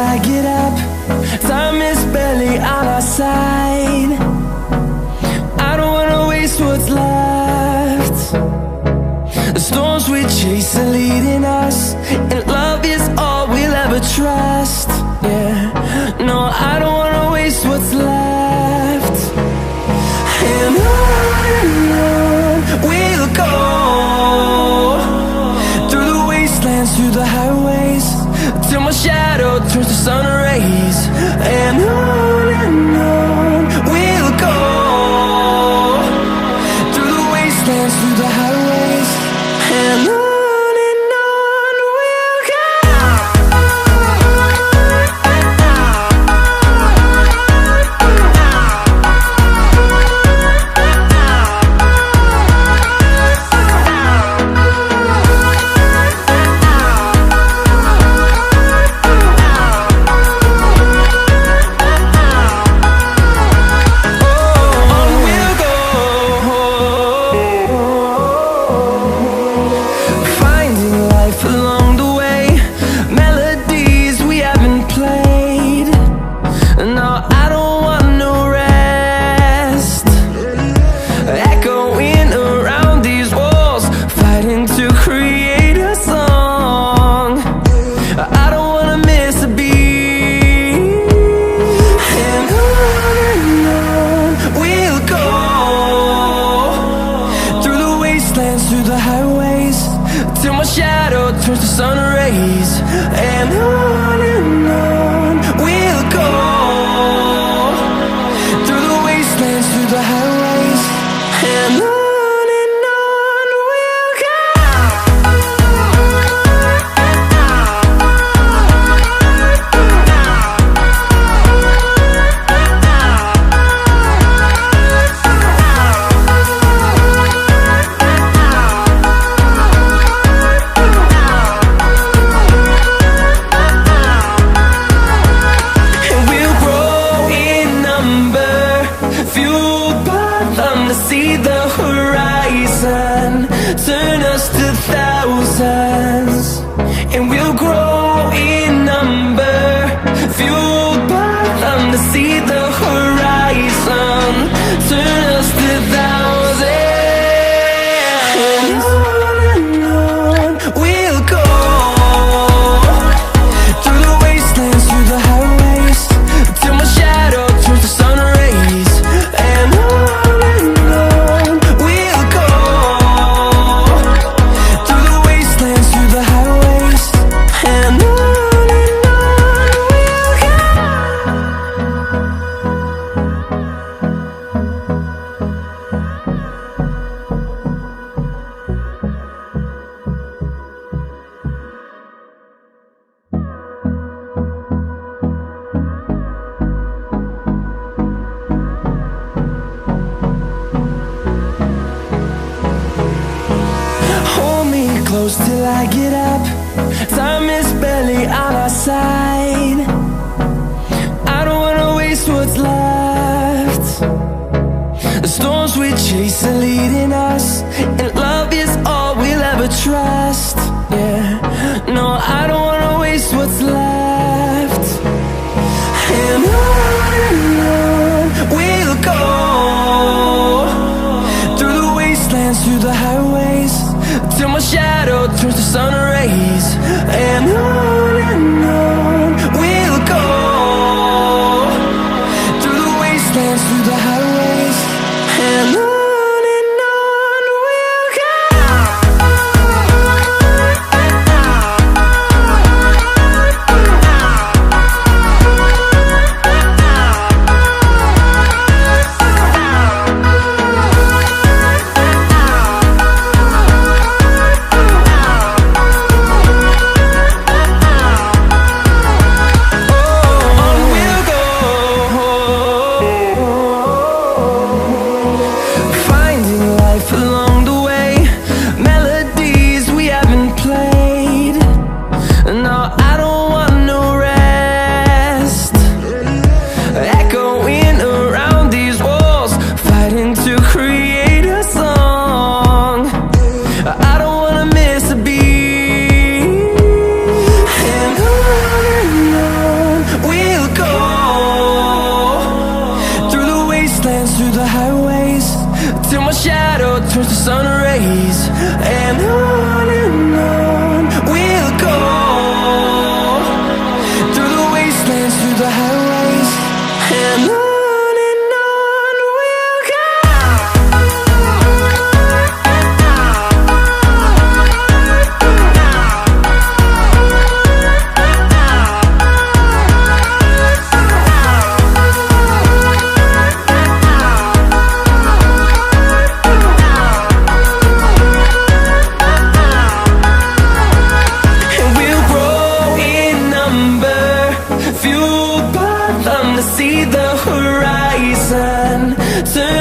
I get up. Time is barely on our side. I don't wanna waste what's left. The storms we chase are leading us, and love is all we'll ever trust. Yeah, no, I don't wanna waste what's left. And on we'll go, through the wastelands, through the highways, till my shadow turns to sun rays. And on we'll go, through the wastelands, through the highways, and on we'll go. Through the highways, till my shadow turns to sun rays. And on we'll go, through the wastelands, through the highways, and on we'll go. See the horizon turn us to thousands, and we'll grow in number, fueled by them. To see the horizon turn us to thousands, and on we'll go, through the wastelands, through the highways, till my shadow turns to sun rays. And close till I get up. Time is barely on our side. I don't wanna waste what's left. The storms we chase are leading us, and love is all we'll ever trust. Yeah, no, I don't wanna waste what's left. And on we'll go, through the wastelands, through the highways, till my shadow turns to sun rays. And on we'll go, through the wastelands, through the highways, and on we'll go. through the highways, till my shadow turns to sun rays. And on we'll go, through the wastelands, through the highways, and on we'll go. See the horizon turn